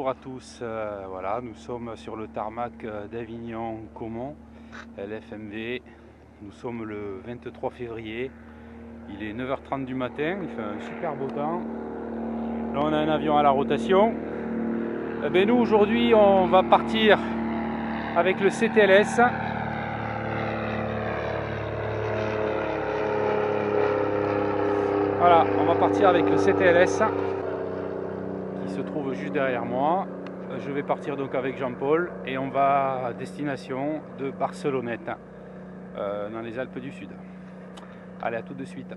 bonjour à tous, voilà, nous sommes sur le tarmac d'Avignon-Caumont, LFMV. Nous sommes le 23 février, il est 9h30 du matin, il fait un super beau temps. Là on a un avion à la rotation. Et bien nous aujourd'hui on va partir avec le CTLS. Voilà, on va partir avec le CTLS qui se trouve juste derrière moi. Je vais partir donc avec Jean-Paul et on va à destination de Barcelonnette, dans les Alpes du Sud. Allez, à tout de suite.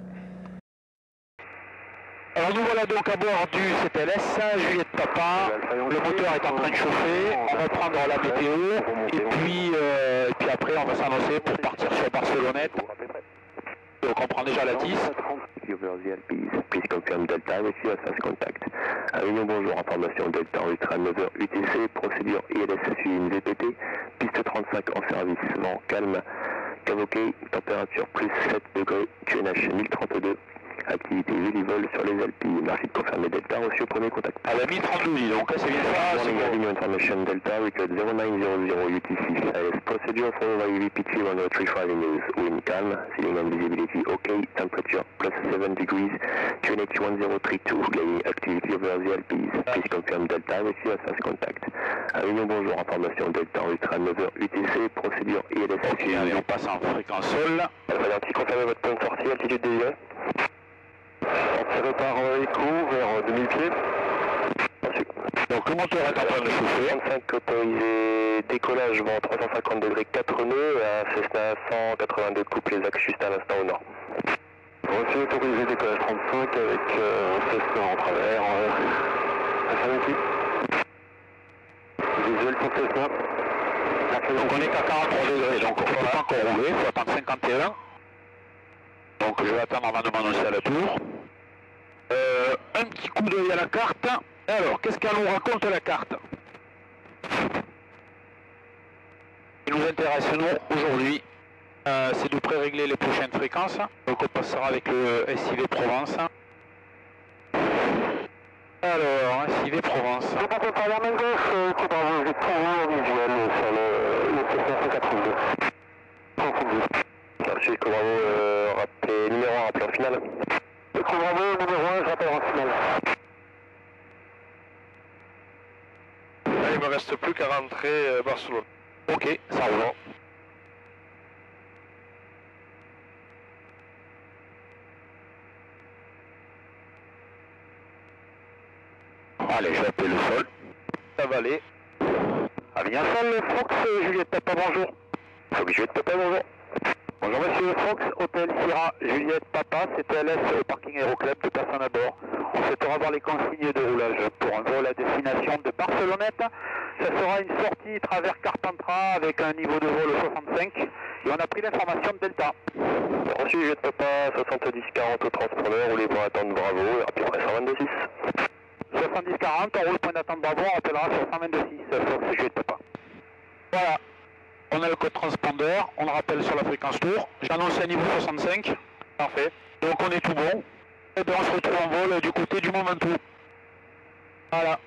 Alors nous voilà donc à bord du CTLS, Juliette Papa, le moteur est en train de chauffer, on va prendre la météo et puis après on va s'annoncer pour partir sur Barcelonnette. Donc on prend déjà la 10. Please confirm Delta avec you as first contact. Avignon, bonjour, information Delta Ultra 9h UTC, procédure ILS suivi une VPT, piste 35 en service, vent calme, Cavoquet, température plus 7 degrés, QNH 1032, activité Vélivol sur les Alpilles. Merci de confirmer Delta, reçu au premier contact. À la 1032, donc c'est bien ça. Morning Avignon Information Delta, record 0900 UTC, ILS procedure followed by VPT 1035 news, wind calm, ceiling and visibility OK, temperature plus 7 degrees, QNH 1032, gaining activity over the Alpilles. Please confirm Delta with you as first contact. Avignon, bonjour, information Delta Ultra 9h UTC, procédure ILS. Ok, allez, on passe en fréquence sol. Valenti, confirmez votre point de sortie, altitude désirée. Tiré par écho vers 2000 pieds. Reçu. Donc le moteur est en train de chauffer. 35 autorisé, décollage vent 350 degrés 4 nœuds, à Cessna 182 coupe les axes juste à l'instant au nord. Reçu, autorisé, décollage 35 avec Cessna en travers. Affirmatif. Visuel pour Cessna. Donc on est qu'à 43 degrés, donc on ne peut pas encore rouler, il faut attendre 51. Donc je vais attendre avant de m'annoncer à la tour. Un petit coup d'œil à la carte. Alors, qu'est-ce qu'elle nous raconte la carte? Ce qui nous intéresse, nous, aujourd'hui, c'est de pré-régler les prochaines fréquences. Donc on passera avec le SIV Provence. Alors, SIV Provence. Je passe par la main gauche, écoute, vous êtes toujours visuel sur le Cessna 182. 182. Merci, Bravo, rappelez numéro 1, rappelez en finale. Bravo, numéro 1, je rappelle en finale. Là, il me reste plus qu'à rentrer Barcelone. Ok, ça roule. Allez, je vais appeler le sol. Ça va aller. Avignon Sol, Fox, Juliette Papa, bonjour. Fox, Juliette Papa, bonjour. Bonjour monsieur, Fox, Hôtel Sierra, Juliette Papa, CTLS au parking Aéroclub, de personnes à bord. On souhaitera avoir les consignes de roulage pour un vol à destination de Barcelonnette. Ça sera une sortie travers Carpentras avec un niveau de vol 65 et on a pris l'information de Delta. Reçu, Juliette Papa, 70-40 au transpondeur, roulez pour attendre Bravo, et rapide après 122.6. 70-40, on roule point d'attente Bravo, on rappellera sur 122.6, Fox, Juliette Papa. Voilà. On a le code transpondeur, on le rappelle sur la fréquence tour. J'annonce un niveau 65. Parfait. Donc on est tout bon. Et bien on se retrouve en vol du côté du Mont Ventoux. Voilà.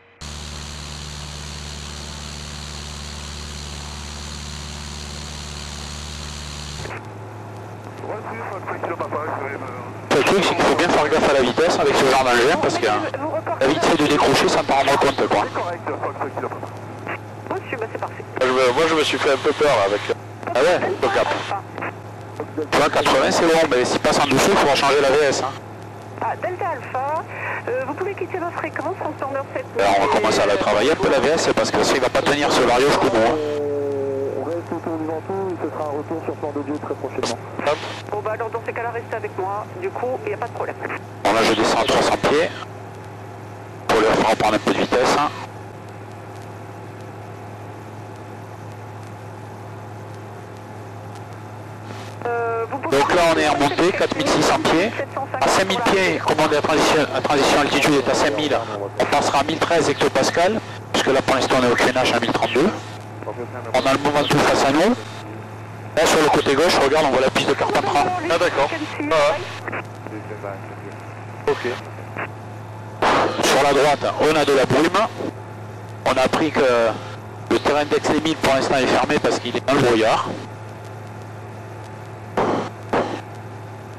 Le truc c'est qu'il faut bien faire gaffe à la vitesse avec ce genre d'engin parce que la vitesse de décrocher sans t'en rendre compte quoi. C'est parfait. Moi, je me suis fait un peu peur là, avec. Ah ouais, le cap. Tu vois 80 c'est long, mais s'il passe en dessous il faudra changer la VS. Hein. Ah, Delta Alpha, vous pouvez quitter votre fréquence, transpondeur 7. Alors on va commencer à la travailler un peu la VS parce que s'il va pas tenir ce vario jusqu'au bout. Hein. On reste autour du Ventoux, il se fera un retour sur plan de Dieu très prochainement. Bon bah alors dans ces cas-là, restez avec moi, du coup, il n'y a pas de problème. Bon là je descends à 300 pieds pour leur faire reprendre un peu de vitesse. Hein. Donc là on est remonté 4600 pieds. À 5000 pieds, commande la transition altitude est à 5000. On passera à 1013 hectopascal, puisque là pour l'instant on est au QNH à 1032. On a le Mont Ventoux face à nous. Là sur le côté gauche, regarde, on voit la piste de Carpentras. Ah d'accord. Ah. Ok. Sur la droite, on a de la brume. On a appris que le terrain d'Aix-les-Milles pour l'instant est fermé parce qu'il est dans le brouillard.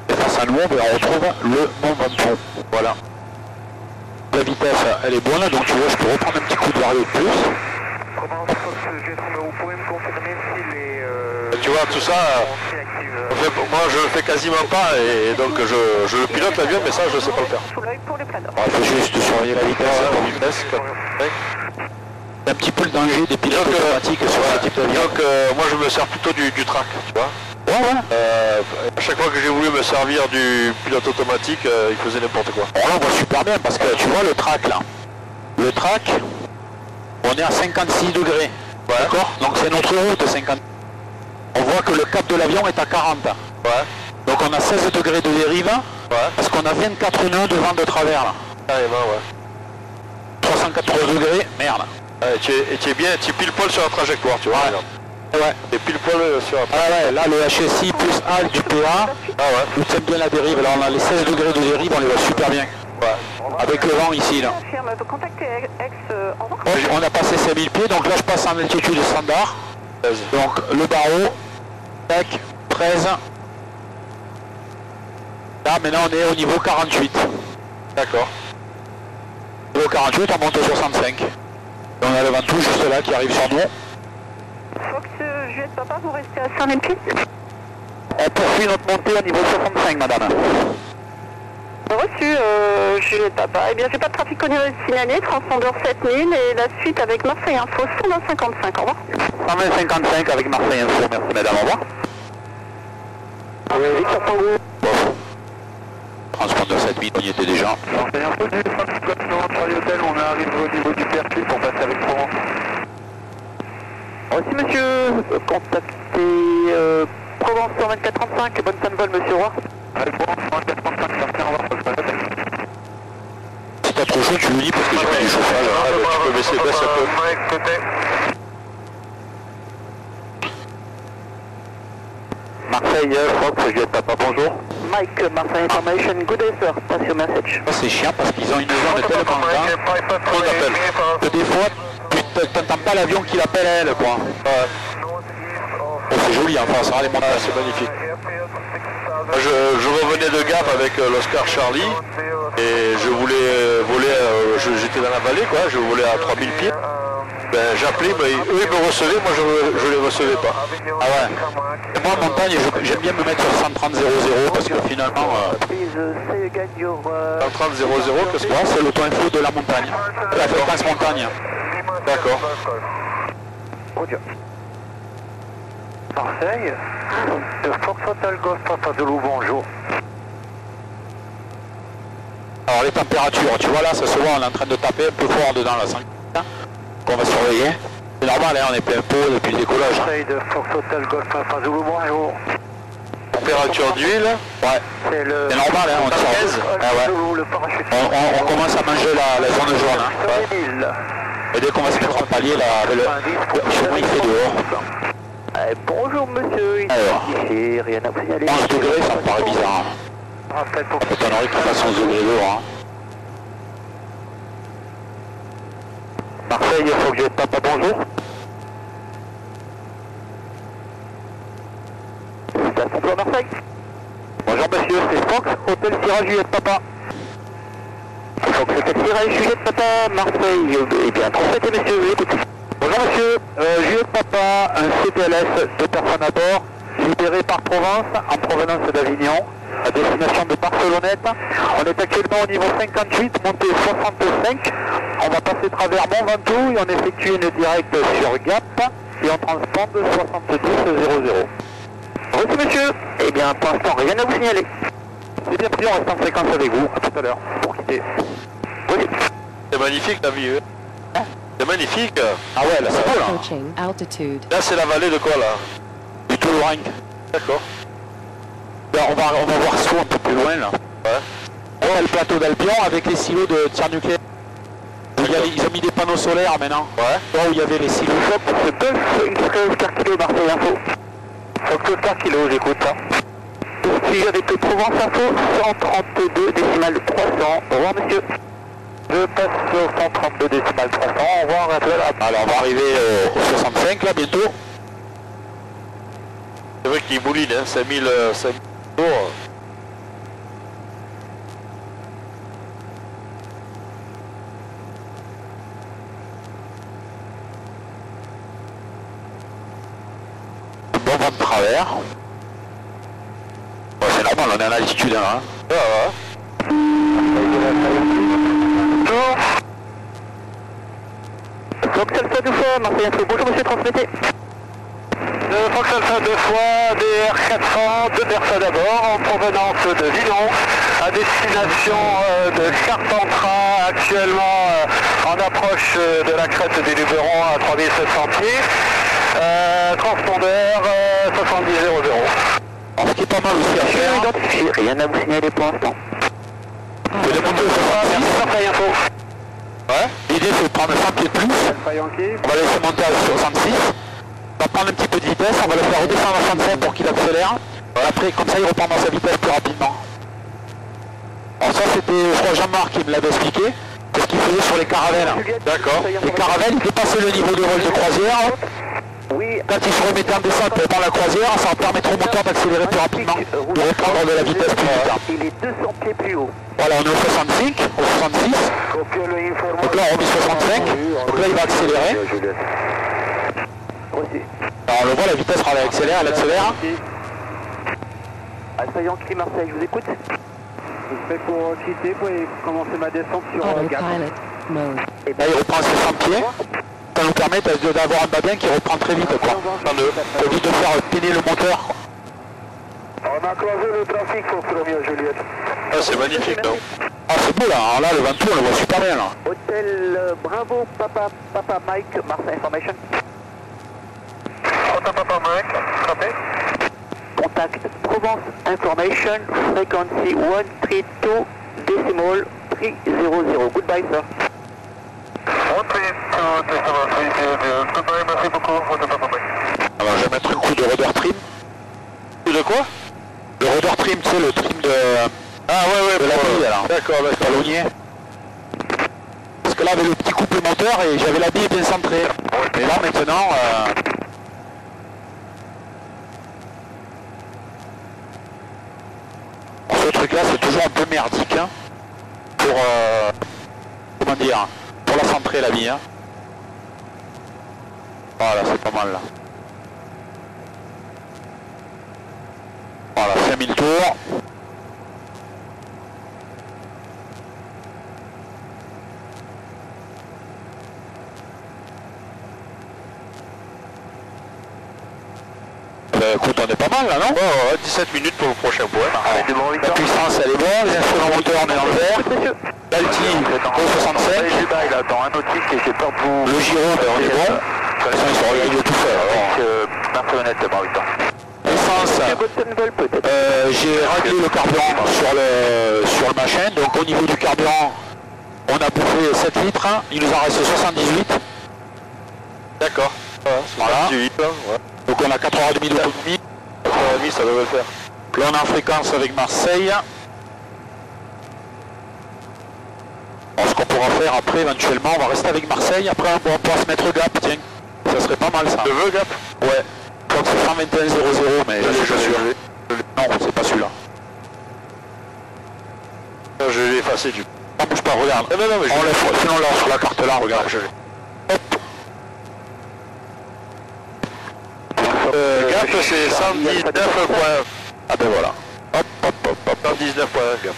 Et face à nous, on retrouve le Mont Ventoux. Voilà. La vitesse, elle est bonne, donc tu vois, je peux reprendre un petit coup de vario de plus. Tu vois, tout ça, moi je le fais quasiment pas et donc je pilote l'avion, mais ça je sais pas le faire. Il faut juste surveiller la vitesse. C'est un petit peu le danger des pilotes automatiques sur ce type d'avion. Donc moi je me sers plutôt du track, tu vois. Ouais. À chaque fois que j'ai voulu me servir du pilote automatique, il faisait n'importe quoi. Bon, là on voit super bien parce que tu vois le track là. Le track, on est à 56 degrés. Ouais. D'accord. Donc c'est notre route 50. On voit que le cap de l'avion est à 40. Ouais. Donc on a 16 degrés de dérive. Ouais. Parce qu'on a 24 nœuds de vent de travers là. Carrément, ouais. 380 degrés, merde. Ouais, tu es bien, tu es pile poil sur la trajectoire, tu vois. Ouais. Tu es pile poil sur la trajectoire. Ah ouais, là le HSI plus HAL du PA, Ah ouais. nous tient bien la dérive. Là on a les 16 degrés de dérive, on les voit super bien. Ouais. Avec le vent ici là. Vous contactez Aix en revoir. On a passé 5000 pieds, donc là je passe en altitude standard. Donc le barreau, tac, 13. Là maintenant on est au niveau 48. D'accord. Niveau 48, on monte au 65. Et on a le Ventoux juste là qui arrive sur nous. Fox Juliette Papa, vous restez à 5000 pieds. On poursuit notre montée au niveau 65, madame. Reçu, Juliette Papa. Eh bien, j'ai pas de trafic onéreux signalé, transpondeur 7000 et la suite avec Marseille Info 120-55. Au revoir. 120-55 avec Marseille Info, merci madame, au revoir. Victor Tango. Transpondeur 7000, on y était déjà. Marseille Info du 34 Charlie Hotel, on arrive au niveau du percus pour passer avec Provence. Reçu monsieur, contactez Provence 124-35, bonne fin de vol monsieur Roy. Allez Provence 124-35, merci, au revoir. Si t'as trop chaud, tu le dis parce que j'ai pas du chauffage. Tu peux baisser un peu. Marseille, Fox, Juliette Papa, bonjour. Mike, Marseille Information, good day sir, pass your message. C'est chiant parce qu'ils ont une zone tellement grande Trop d'appels. que des fois, tu t'entends pas l'avion qui l'appelle à elle, quoi. Oh, c'est joli, enfin, ça va les montagnes. C'est magnifique. Je revenais de Gap avec l'Oscar Charlie et je voulais voler, j'étais dans la vallée quoi, je volais à 3000 pieds. Ben, j'appelais, mais eux ils me recevaient, moi je les recevais pas. Ah ouais. Et moi en montagne, j'aime bien me mettre sur 130-00 parce que finalement... 130-00, qu'est-ce que Bon, c'est l'auto-info de la montagne, la fréquence montagne. D'accord. Marseille, Fox Hotel Golf Papa Zulu, bonjour. Alors les températures, tu vois là, ça se voit, on est en train de taper un peu fort dedans là, sans qu'on va surveiller. C'est normal, hein, on est plein pot depuis le décollage. Marseille de Fox Hotel Golf Papa Zulu, bonjour. Température d'huile. Ouais, c'est normal, hein, on tire. Ah ouais. On commence à manger la zone jaune. Hein. Ouais. Et dès qu'on va se mettre en palier, là, chez moi il fait dehors. Bonjour monsieur, Alors, ici, rien à vous signaler. 11 degrés, ça me paraît bizarre. Rappel pour Ça m'étonnerait qu'il fasse 11 degrés dehors. Hein. Marseille, il faut que je Papa, bonjour. Station Plan Marseille. Bonjour monsieur, c'est Fox, Hôtel Sierra Juliette Papa. Fox, Hôtel Sierra Juliette Papa, Marseille. Eh bien, transmettez monsieur, écoutez. Bonjour monsieur, Juliette Papa, un CTLS, 2 personnes à bord, libéré par Provence, en provenance d'Avignon, à destination de Barcelonnette. On est actuellement au niveau 58, montée 65. On va passer travers Mont Ventoux et on effectue une directe sur Gap et on transponde 70-00. Reçu monsieur. Eh bien pour l'instant rien à vous signaler. C'est bien pris, on reste en fréquence avec vous. À tout à l'heure pour quitter. Oui. C'est magnifique la vie. Hein. C'est magnifique. Ah ouais, là c'est beau là. Approaching altitude. Là c'est la vallée de quoi là? Du Toulourenc. D'accord. Là, on va voir Sceaux un peu plus loin là. Ouais. On a le plateau d'Albion avec les silos de tir nucléaire. Ils ont mis des panneaux solaires maintenant. Ouais. Là où il y avait les silos. Fox, Golf, X-Ray, kilo, Marseille Info. Fox, kilo, j'écoute ça. Suivi avec le Provence Info, 132 décimales 300. Au revoir monsieur. 2, passe au 132 décimales 300, au revoir, Alors on va arriver au 65 là bientôt. C'est vrai qu'il mouline, hein, 5000 tours. Bon vent de travers. Bon, c'est normal, on est en altitude hein. Ah, ouais. Fox Alpha 2 fois, Marseille Info, bonjour monsieur, transmettez. Fox Alpha 2 fois, DR400, 2 personnes à bord, en provenance de Villon, à destination de Carpentras, actuellement en approche de la crête des Luberon à 3700 pieds, transpondeur 7000. Alors, ce qui est pas mal aussi à faire, Identifié, rien à vous signaler pour l'instant. c'est de monter au 66. Marseille Info. Ouais. L'idée c'est de prendre 100 pieds de plus. On va laisser monter à 66. On va prendre un petit peu de vitesse, on va le faire redescendre à 65 pour qu'il accélère. Après, comme ça, il reprend dans sa vitesse plus rapidement. Alors ça, c'était, je crois, Jean-Marc qui me l'avait expliqué. C'est ce qu'il faisait sur les caravelles. D'accord. Les caravelles, ils dépassaient le niveau de vol de croisière. Oui. Quand ils se remettaient en descente par la croisière, ça va permettre au moteur d'accélérer plus rapidement, de reprendre de la vitesse plus vite. Il est 200 pieds plus haut. Voilà, on est au 65, au 66. Donc là, on remet 65. Donc là, il va accélérer. Alors on le voit, la vitesse, elle accélère, elle accélère. Alpha Yankee Marseille, je vous écoute. Je fais pour quitter, pour commencer ma descente sur Gap. Et là, il reprend ses 100 pieds. Ça nous permet d'avoir un babin qui reprend très vite, quoi. Ça évite de faire peiner le moteur. On a croisé le trafic au premier, Juliette. Ah, c'est magnifique, non? Ah, c'est beau là, alors là, le Ventoux, on le voit super bien là. Hôtel Bravo, Papa Mike, Marseille Information. Hôtel Papa Mike, frappé. Contact Provence Information, frequency 132 decimal 300. Goodbye, sir. 132 decimal 300. Goodbye, merci beaucoup, Hôtel Papa Mike. Alors, je vais mettre un coup de rudder trim. De quoi? Le rudder trim, tu sais, le trim de... Ah ouais, de la bille, alors. D'accord, d'accord. Ballonnier. Parce que là, avec le petit couple moteur, et j'avais la bille bien centrée. Et là, maintenant... Ce truc-là, c'est toujours un peu merdique, hein, pour... comment dire? Pour la centrer, la bille, hein. Voilà, c'est pas mal, là. Voilà, 5000 tours. Écoute, on est pas mal là, non? Ouais, 17 minutes pour le prochain point. La puissance, elle est bonne, les instruments moteurs, on est dans le vert. L'alti, au 65. Il attend un nautique et j'ai peur de vous... Le gyro, ben, on est bon. De toute façon, ils sont réglés tout faire. Barcelonnette de Mariton. Essence, j'ai réglé le carburant sur le machin. Donc au niveau du carburant, on a bouffé 7 litres. Il nous en reste 78. D'accord. Voilà. 18, là, ouais. Donc on a 4h30 d'autonomie. 4h30, ça devrait le faire. Là on est en fréquence avec Marseille. Alors, ce qu'on pourra faire après éventuellement, on va rester avec Marseille. Après on pourra se mettre Gap, tiens. Ça serait pas mal ça. Tu veux Gap? Ouais. Je crois que c'est 121.00 mais je suis pas sûr. Non, c'est pas celui-là. Je l'ai effacé du coup. On bouge pas, regarde. Non, mais Sinon là sur la carte là, regarde. je l'ai. Hop. Le Gap c'est 119 points. Ah ben voilà. Hop, hop, hop, hop. 119 points Gap.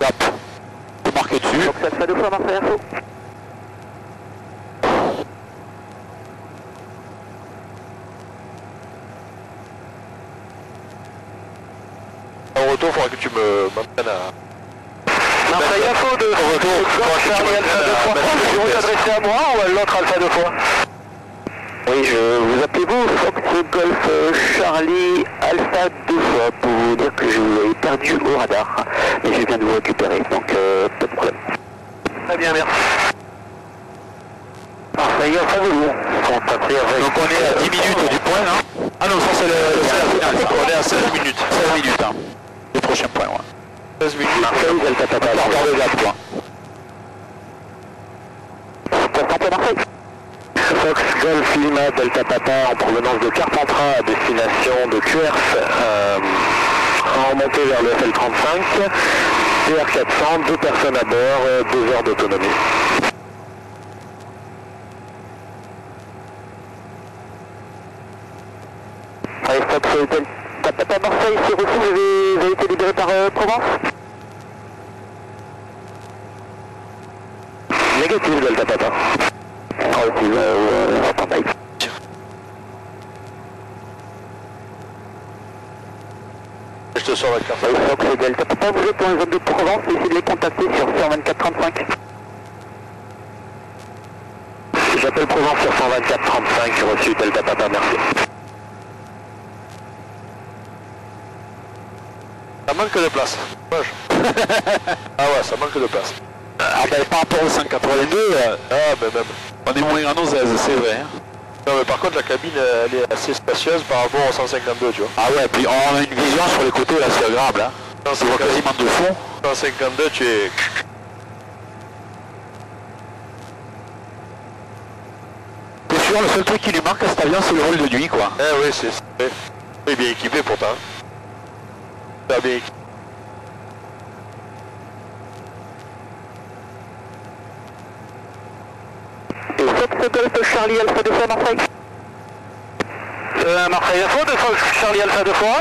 Gap. C'est marqué dessus. Donc ça se fait deux fois Marseille Info. Au retour, il faudra que tu me m'amènes à... Marseille Info de retour. Charlie Alpha 2 fois. Vous vous adressez à moi ou à l'autre Alpha 2 fois? Oui, vous appelez-vous Fox Golf Charlie Alpha 2 fois pour vous dire que je vous ai perdu au radar. Mais je viens de vous récupérer, donc pas de problème. Très bien, merci. Marseille Alpha 2 fois. Donc on est à 10 minutes du point là. Ah non, ça c'est la finale. Ça. On est à 16 minutes. 16 minutes. Hein. Le prochain point, ouais. 16 minutes. Marseille Alpha Papa. On va regarder le Gap, quoi. Tempo Marseille. Fox Golf Lima Delta Papa en provenance de Carpentras à destination de QRF en remontée vers le FL35, CR400, 2 personnes à bord, 2 heures d'autonomie. Allez, Fox Delta Papa Marseille, c'est reçu, vous avez été libéré par Provence. Négatif Delta Papa. Je te sors la carte. Fox Delta Papa, vous êtes dans les zones de Provence, essayez de les contacter sur 124-35. J'appelle Provence sur 124-35, reçu Delta Papa, merci. Ça manque de place. Ah ouais, ça manque de place. Ah ben par rapport au 182, Ah ben même. on est moins en osaise, c'est vrai. Hein. Non mais par contre la cabine elle est assez spacieuse par rapport au 152 tu vois. Ah ouais, puis on a une vision sur les côtés là, c'est agréable. Hein. On voit quasiment de fond. 152 tu es... C'est sûr, le seul truc qui lui manque à cet avion, c'est le rôle de nuit quoi. Eh oui c'est... Il est bien équipé pourtant. Très bien équipé. Fox Golf Charlie Alpha 2 fois Marseille. Marseille Info, 2 fois Charlie Alpha 2 fois.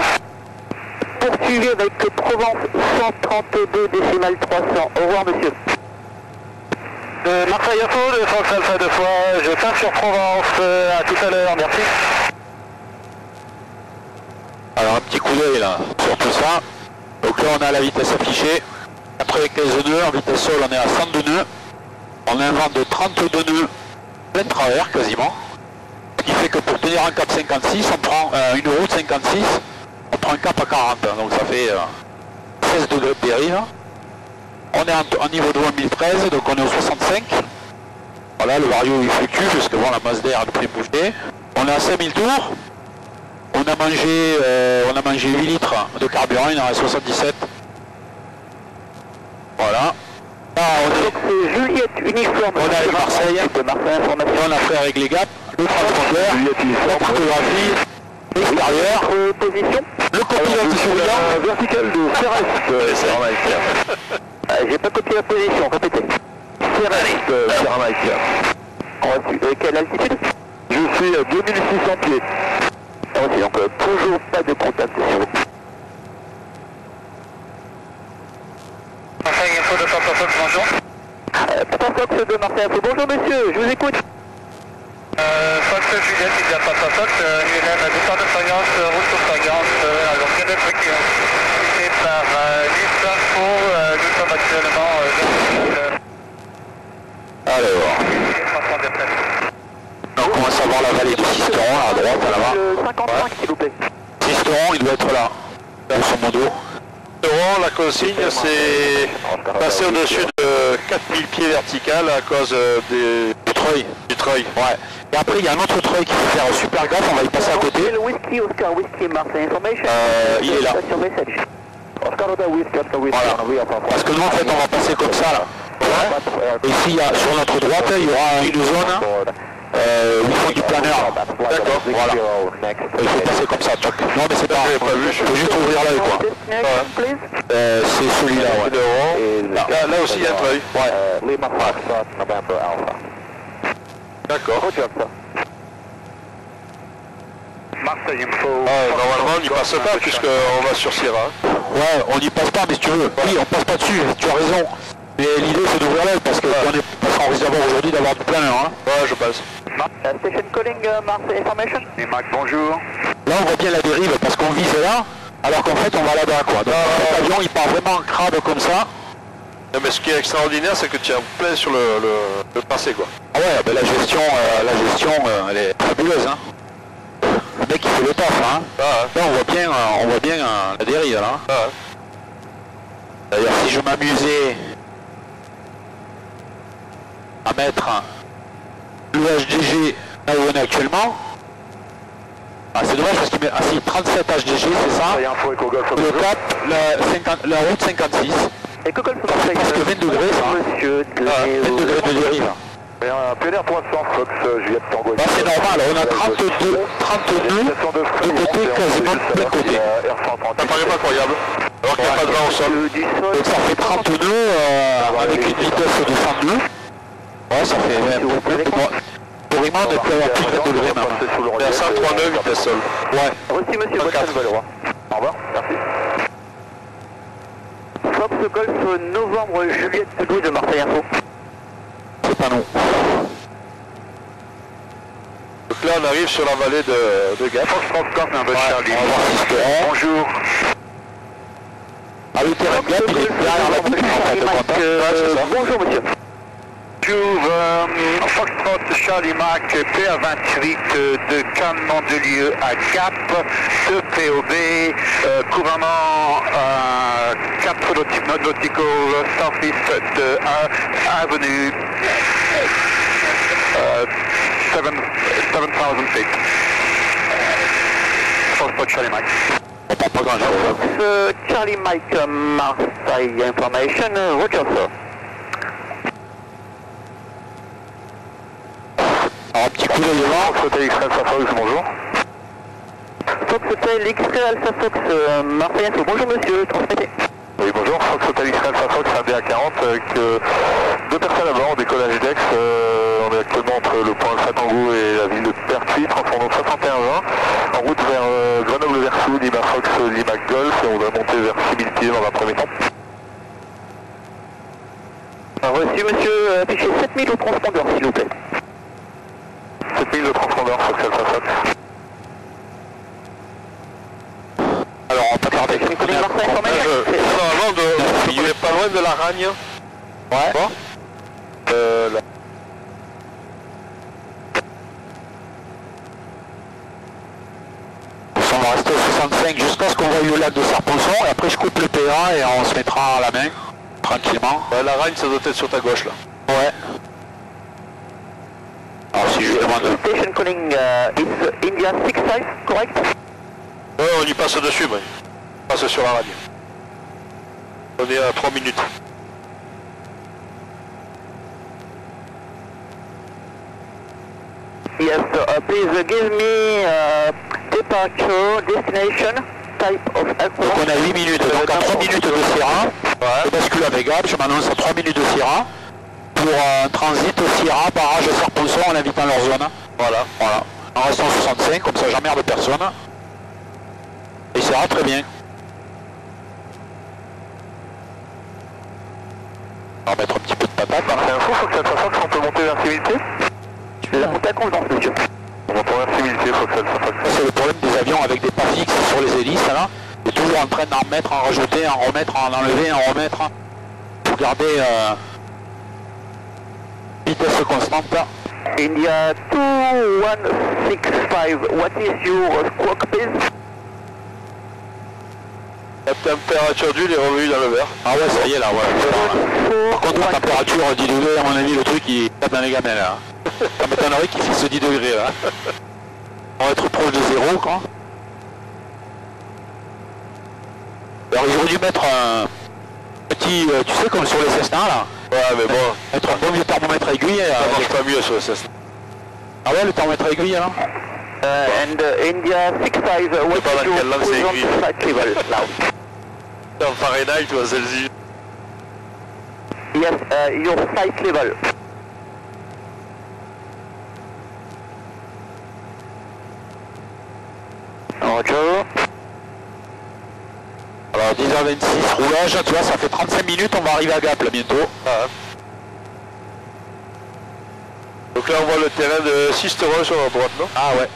Poursuivez avec Provence 132 décimales 300. Au revoir monsieur. Marseille Info, 2 Fox Alpha 2 fois. Je passe sur Provence. À tout à l'heure, merci. Alors un petit coup d'œil là sur tout ça. Donc là on a la vitesse affichée. Après 15 nœuds, en vitesse sol on est à 102 nœuds. On a un vent de 32 nœuds plein travers quasiment. Ce qui fait que pour tenir un cap 56, on prend une route 56, on prend un cap à 40. Donc ça fait 16 degrés de dérive. On est en niveau de vent 1013, donc on est au 65. Voilà, le vario il fluctue jusqu'à voir la masse d'air a plus bougé. On est à 5000 tours. On a mangé 8 litres de carburant, il en reste 77. Voilà. Là, C'est Juliette uniforme. on est à Marseille. De Marseille Information. On a fait régler gap, le transpondeur, la cartographie, l'extérieur, Position. le copilote souriant. Vertical de CRS. J'ai pas copié la position, répétez. CRS, quelle altitude? Je suis à 2600 pieds. Reçu, donc toujours pas de contact sur vous. Marseille Info de Papa Fox, bonjour. Papa Fox de Marseille Info, bonjour monsieur, je vous écoute. Fox Juliette, il y a Papa Fox, Hélène, départ de Fayence, route sur Fayence, alors quel est le truc qui est cité par Liste Info, nous sommes actuellement Alors, on commence à voir la vallée de Sisteron, à droite, là-bas. Le 55 s'il vous plaît. Sisteron, il doit être là, grosso modo. La consigne c'est passer au-dessus de 4000 pieds vertical à cause du treuil. Ouais. Et après, il y a un autre treuil qu'il faut faire super gaffe, on va y passer à côté. Le Whisky, Oscar Whisky, Marseille Information. Il est là. Oscar Whisky, Oscar Whisky. Voilà. Parce que nous, en fait, on va passer comme ça, là. Et ici, sur notre droite, il y aura une zone où il faut du planeur. D'accord, voilà. Il faut passer comme ça, tchoc. Non, mais c'est pas vu, il faut juste ouvrir l'œil, quoi. C'est celui-là, ouais. Là aussi il y a un treuil. Ouais. D'accord. Normalement on n'y passe pas puisqu'on va sur Sierra. Ouais, on n'y passe pas, mais si tu veux. Oui, on passe pas dessus, tu as raison. Mais l'idée c'est d'ouvrir l'œil parce qu'on risque d'avoir aujourd'hui d'avoir du planeur. Hein. Ouais, je pense. Station calling Marseille Information. Et Mac, bonjour. Là on voit bien la dérive parce qu'on vise là, alors qu'en fait on va là-bas quoi. Donc cet avion il part vraiment en crade comme ça. Non, mais ce qui est extraordinaire c'est que tu es en plein sur le tracé quoi. Ah ouais, ben la gestion elle est fabuleuse. Hein. Le mec il fait le taf. Hein. Là on voit bien la dérive là. D'ailleurs si je m'amusais à mettre le HDG là où on est actuellement. Ah c'est dommage parce qu'il met 37 HDG c'est ça. Le cap, la route 56. Et Coco, presque 20 degrés ça. 20 degrés de dérive. Un Pioneer pour l'instant, Fox, Juliette Tango. Bah, c'est normal, on a 32 de côté, quasiment de plein côté. Ça paraît pas croyable. Alors qu'il n'y a pas de vent au sol. Donc ça fait 30 nœuds avec une vitesse de 100 nœuds. Ouais, ça fait même théoriquement on peut avoir plus de 20 degrés maintenant. On est à 103 nœuds vitesse sol. Ouais. Reçu monsieur, bonne chance, Valeroy. Au revoir, merci. Fox Golf Novembre Juliette Louis de Marseille Info. C'est pas non. Donc là on arrive sur la vallée de Gap. Fox Golf Number Charlie. On va voir si c'est Bonjour. Ah, le terrain de Gap, il est derrière la boucle en fait de contact. Bonjour monsieur. Bonjour, Foxtrot Charlie Mac, PA28 de Cannes Mandelieu à Gap, 2 POB, couramment 4 nautical southeast de Avenue 7000 feet. Foxtrot Charlie Mac. On prend pas grand chose. Charlie Mike Marseille Information, Roger sir. Alors, un petit coup d'œil devant. Fox Hotel X-Ray Alpha Fox, bonjour. Fox Hotel X-Ray Alpha Fox, Marseille Info, bonjour monsieur, transmettez. Oui bonjour, Fox Hotel X-Ray Alpha Fox, un DA40 avec 2 personnes à bord, décollage d'Aix. On est actuellement entre le point Alpha Tango et la ville de Pertuis, transfondant 6120, en route vers Grenoble-Versou, Lima Fox, Lima Golf, et on va monter vers 6000 pieds dans un premier temps. Reçu monsieur, affichez 7000 au transpondeur s'il vous plaît. 7000 le transpondeur, Fox Alpha Fox. Alors, on peut tarder. Normalement, on est pas loin de la Ragne. Ouais. Là. On va rester au 65 jusqu'à ce qu'on voie le lac de Serponçon et après je coupe le PA et on se mettra à la main, tranquillement. Ouais, la Ragne, ça doit être sur ta gauche là. Ouais. Alors si je demande... Station calling is India 65, correct? Ouais, on y passe dessus, mais on passe sur la Ragne. On est à 3 minutes. Yes, please give me departure, destination, type of aircraft. Donc on a 8 minutes, donc à 3 minutes de Sierra, je bascule avec Gap, je m'annonce à 3 minutes de Sierra, pour un transit au Sierra, barrage de Serponçon en invitant leur zone. Voilà. En restant 65, comme ça j'emmerde personne. Et Sierra très bien. On va mettre un petit peu de patate. C'est un fou, faut que ça fasse on peut monter vers 6000 pieds. Je vais la monter à confiance, monsieur. On monte vers 6000 pieds, faut que ça fasse. C'est le problème des avions avec des pas fixes sur les hélices là. Et toujours en train d'en remettre, en rajouter, en remettre, en enlever, en remettre. Pour garder vitesse constante. India 2165, what is your squawk please? La température d'huile est revenue dans le vert. Ah ouais, ça y est là, ouais. Par contre, la température 10 degrés, à mon avis, le truc il tape dans les gamelles là. Ça m'étonnerait qu'il fixe 10 degrés là. On va être proche de 0 quoi. Alors ils auraient dû mettre un petit, tu sais comme sur les Cessna là. Ouais mais bon. Mettre un bon vieux thermomètre aiguille. Ça marche pas mieux sur le Cessna. Ah ouais, le thermomètre aiguille là. And India 65, what pas dans is your quelle langue c'est écrit. flight level now? En Fahrenheit ou en Celsius. Yes, your flight level. Roger. Alors 10h26, roulage, tu vois, ça fait 35 minutes, on va arriver à Gap là bientôt. Ah. Donc là on voit le terrain de Sisteron sur la droite, non? Ah ouais.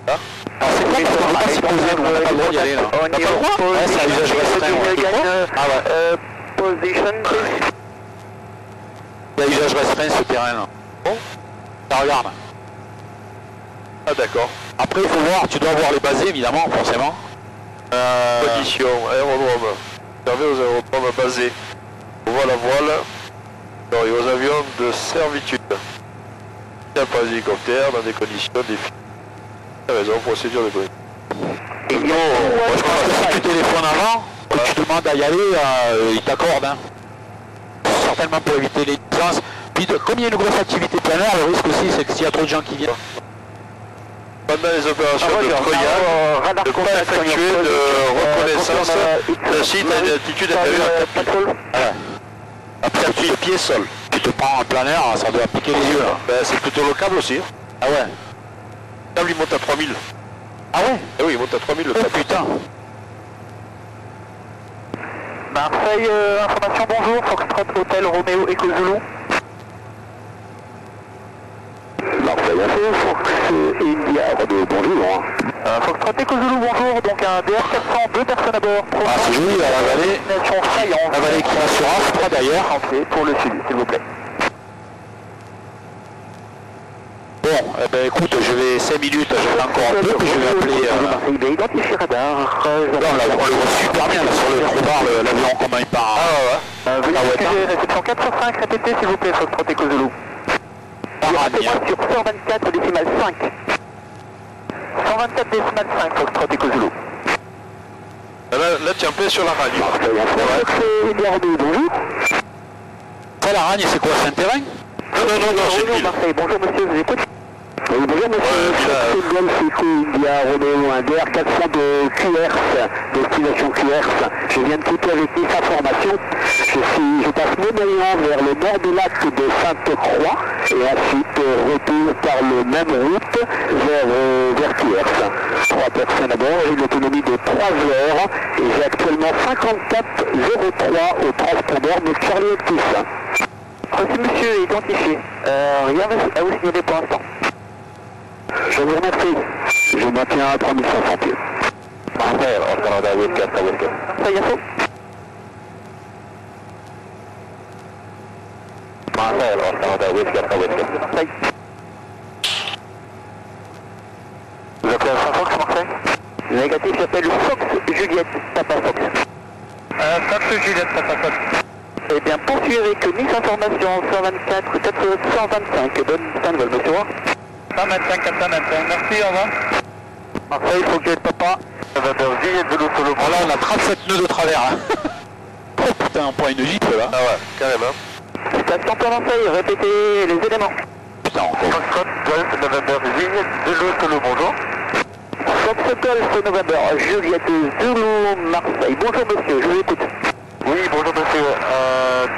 Ah. Alors c'est quoi parce qu'on ne peut pas s'y poser, nous on n'a pas le droit d'y aller là. On y va. Ouais, c'est à usage restreint. Ouais. Ah ouais. Position, please. Il y a usage restreint ce terrain là. Bon, ça regarde. Ah d'accord. Après il faut voir, tu dois voir les basés évidemment, forcément. Position, aérodrome. Servez aux aérodromes basés. On voit la voile. Et aux avions de servitude. Pas d'hélicoptère dans des conditions définies. Raison, procédure de connexion. Et moi je pense que si tu téléphones avant, que tu demandes à y aller, ils t'accordent. Hein. Certainement pour éviter les licences. Puis comme il y a une grosse activité plein air, le risque aussi c'est que s'il y a trop de gens qui viennent. Pendant les opérations de feuillage, de pas effectuer de reconnaissance, le site a une altitude inférieure à 4000. À 4000 pieds sol. Tu te prends en plein air, ça doit piquer les yeux là. Ben, c'est plutôt le câble aussi. Ah ouais. Le câble il monte à 3000. Ah ouais. Eh oui, il monte à 3000 le Oh câble. putain. Marseille, information, bonjour, Foxtrot Hôtel Roméo Eco Zulu. Marseille Info, Fox India, Roméo, bonjour. Foxtrot Eco Zulu, bonjour, donc un DR400, 2 personnes à bord. Ah c'est joli là, la vallée. Destination Saillant. La vallée qui va sur Afra d'ailleurs. Entrée pour le sud, s'il vous plaît. Bon, eh ben écoute, je vais 5 minutes, je vais encore un peu, puis je vais appeler... Marseille Bay, identifié radar. Non, là, on le voit super bien là, sur le trou bar, l'avion comment il part. Veuillez excuser, réception 4 sur 5, répétez s'il vous plaît, Foxtrot Eco Zulu. Rappelez-moi sur 124 décimal 5. 124 décimal 5, Foxtrot Eco Zulu. Là, tu es en plein sur la radio. Fox India Roméo, bonjour. Ça la ragne, c'est quoi, c'est un terrain? Non, c'est Bonjour lui. Marseille, bonjour monsieur, je vous écoute. Oui, bonjour monsieur, Fox Golf Eco India, Roméo, un DR400 de QRS, destination QRS. Je viens de quitter avec 10 informations. Je passe Montmaillon vers le nord du lac de Sainte-Croix et ensuite retour par le même route vers QRS. 3 personnes à bord, j'ai une autonomie de 3 heures et j'ai actuellement 54,03 au transpondeur de Charlie Hectis. Reçu monsieur, identifié. Rien à vous signaler pour l'instant. Je vous remercie. Je maintiens à 3500 pieds. Marseille Info. Marseille. Vous appelez un Fox Marseille? Négatif, j'appelle Fox Juliette Papa Fox. Fox Juliette Papa Fox. Eh bien, poursuivez avec Nice Information 124 425. Bonne fin de vol, monsieur. 125 425, merci, au revoir. Marseille, il faut que papa. Ça va faire Juliette de l'autre solo. Voilà, on a 37 nœuds de travers. Hein. Oh putain, on prend une gîte là. Ah ouais, carrément. Station pour Marseille, répétez les éléments. Putain, encore. Foxtrot Golf November Juliette Zulu Solo, bonjour. Fox Golf November Juliette Zulu Marseille. Bonjour monsieur, je vous écoute. Oui, bonjour monsieur.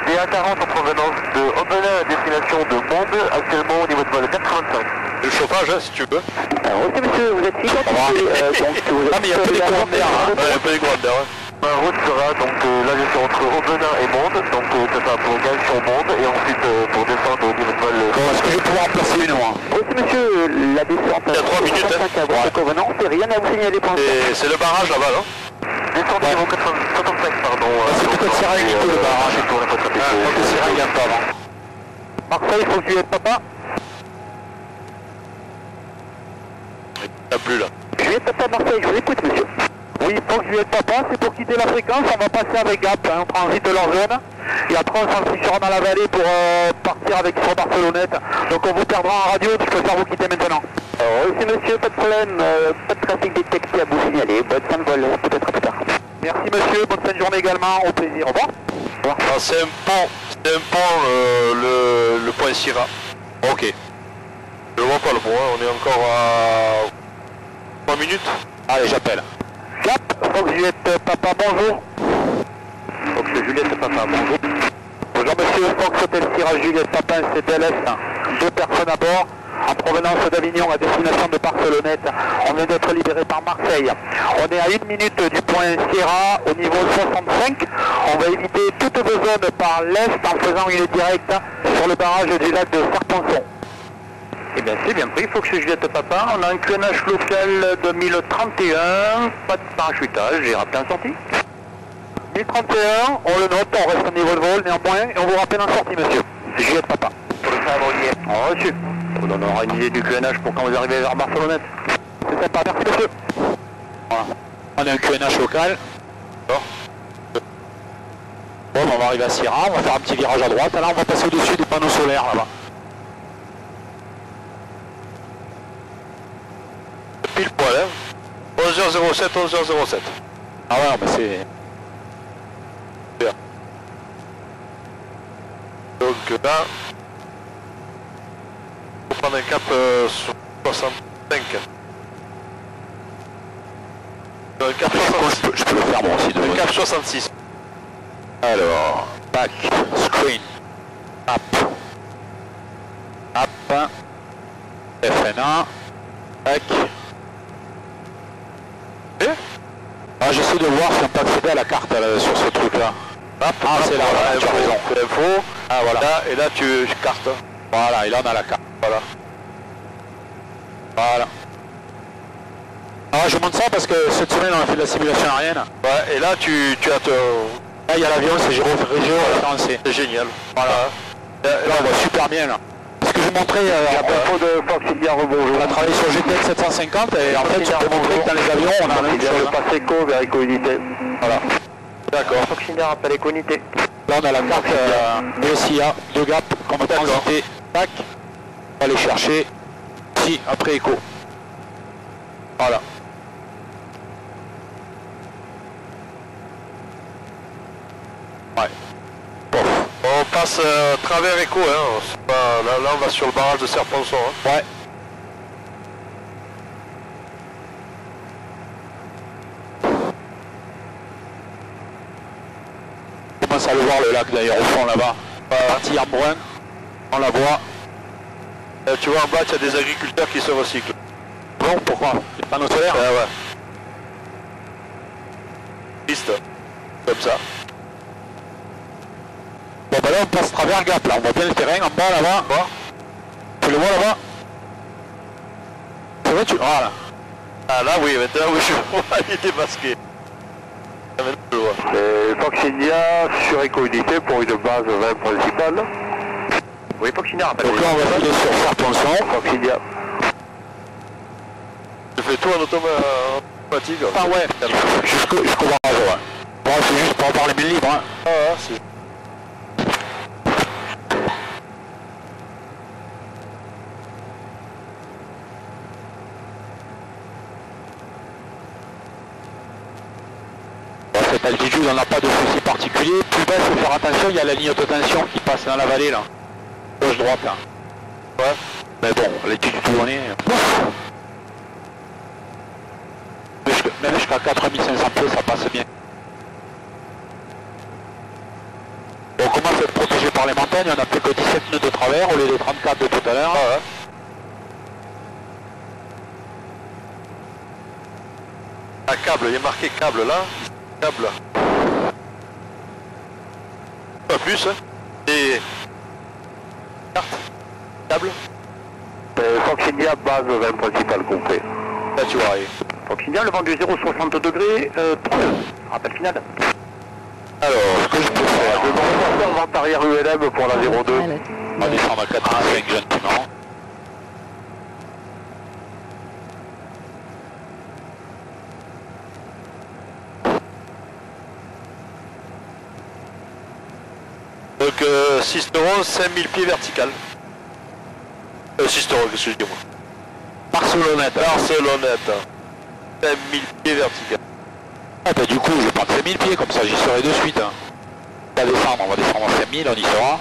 DA40 en provenance de Aubenas à destination de Monde, actuellement au niveau de vol 425. Le chauffage, hein, si tu veux. Ok monsieur, vous êtes identifié. Ah mais il y a peu des courants d'air. Hein. Ouais, un peu des grandes d'air. Ma route sera donc là je suis entre Aubenas et Monde, donc ça sera pour gage sur Monde et ensuite pour descendre au niveau de vol. Bon, est-ce que je vais pouvoir en placer une moi? Ok monsieur, la descente Il y a 3 minutes, hein. à votre convenance, et rien à vous signaler pour l'instant. C'est le barrage là-bas, non? Descente niveau 65, pardon. C'est peut-être Sirène qui peut le barrage. Peut-être Sirène vient pas avant. Marseille, il faut que tu aides papa. Il n'y a plus là. Juliette Papa Marseille, je vous écoute monsieur. Oui, pour Juliette Papa, c'est pour quitter la fréquence, on va passer avec Gap, hein, on transite leur zone. Et après on s'enrichira dans la vallée pour partir avec sur Barcelonnette. Donc on vous perdra en radio, je préfère vous quitter maintenant. Oui monsieur, pas de problème, pas de trafic détecté à vous signaler. Bonne fin de vol, peut-être plus tard. Merci monsieur, bonne fin de journée également, au plaisir, au revoir. Ah, c'est un pont, le point Syrah. Ok. Je vois pas le pont, hein. On est encore à 3 minutes. Allez, j'appelle. Gap, Fox Juliette Papa, bonjour. Fox Juliette Papa, bonjour. Bonjour monsieur, Fox Hôtel Syrah Juliette Papa, CTLS, 2 personnes à bord, en provenance d'Avignon à destination de Barcelonnette. On vient d'être libéré par Marseille. On est à 1 minute du point Sierra au niveau 65. On va éviter toutes vos zones par l'est en faisant une directe sur le barrage du lac de Serponçon. Eh bien c'est bien pris, Fox Juliette Papa. On a un QNH local de 1031, pas de parachutage, j'ai rappelé en sortie. 1031, on le note, on reste au niveau de vol néanmoins et on vous rappelle en sortie monsieur. Juliette Papa. En reçu. On donnera une idée du QNH pour quand vous arrivez vers Barcelonnette. C'est sympa, merci monsieur. Voilà. On a un QNH local. Bon, on va arriver à Sierra, on va faire un petit virage à droite. Là, on va passer au-dessus des panneaux solaires là-bas. Pile poil, hein. 11h07, 11h07. Ah ouais, mais c'est... Donc là, prendre un cap sur 65. Un cap 66. Je peux le faire moi aussi. Un cap 66. Alors, back, screen, up, up, FN1, back. Ah, j'essaie de voir si on peut accéder à la carte là, sur ce truc là. Ah, c'est là, voilà, tu as raison. Info. Ah voilà. Là, et là tu cartes. Voilà, et là on a la carte. Voilà. Voilà. Ah, je montre ça parce que cette semaine on a fait de la simulation aérienne. Ouais, et là tu as ton... Là il y a l'avion, c'est géo-référencé. C'est génial. Voilà. Là on voit super bien là. Ce que je montrais, À propos de Fox India, rebonjour. on a travaillé sur GTX 750 et en fait je peux montrer que dans les avions on a la même Il vient de chose. passer Eco vers Eco-Unité. Voilà. D'accord. Fox India rappelle Eco-Unité. Là on a la carte de SIA, de gap qu'on va transiter. Tac. On va aller chercher. Ici, après écho. Voilà. Ouais. Pof. On passe travers Echo, hein. Pas... Là on va sur le barrage de Serponçon. Hein. Ouais. On commence à le voir le lac d'ailleurs au fond là-bas. Partie Arbrun, on la voit. Tu vois en bas, il y a des agriculteurs qui se recyclent. Bon, pourquoi? Les panneaux solaires? Ouais. Piste. Comme ça. Bon bah là on passe travers Gap, là on voit bien le terrain en bas là-bas. Bon. Tu le vois là-bas? C'est vrai tu... Voilà. Ah là oui, maintenant oui, je vois, il est démasqué. Ah, maintenant, je le vois. Fox India sur Eco-Unité pour une base 20 principale. Oui, Fox India rappelle. Donc là on va aller sur Serponçon. Fox India. Tu fais tout en automatique. Ah ouais, jusqu'au barrage, ouais. Bon, c'est juste pour avoir les 1000 livres, hein. Ah ouais, c'est... À cette altitude, on n'a pas de soucis particuliers. Plus bas, il faut faire attention, il y a la ligne de tension qui passe dans la vallée, là. Gauche-droite, là. Ouais. Mais bon, l'altitude où on est... Même jusqu'à 4500 pieds, ça passe bien. On commence à être protégé par les montagnes, on n'a plus que 17 nœuds de travers au lieu des 34 de tout à l'heure. Ah ouais. Un câble, il y a marqué câble là. Câble. Pas plus, hein. Et... Carte. Câble. Fox India, base 20 principale complet. Là tu vois, arrive. Fox India, le vent du 0,60 degrés, 32. Rappel final. Alors, ce que je peux faire, Je vais remonter en vente arrière ULM pour la 02. on va descendre à 4,5 gentiment. Donc 6 euros, 5000 pieds vertical. 6 euros, qu'est-ce que je dis moi? Barcelonnette. Barcelonnette. 5000 pieds vertical. Ah bah du coup, je vais prendre 5000 pieds, comme ça j'y serai de suite. Hein. On va descendre à 5000, on y sera.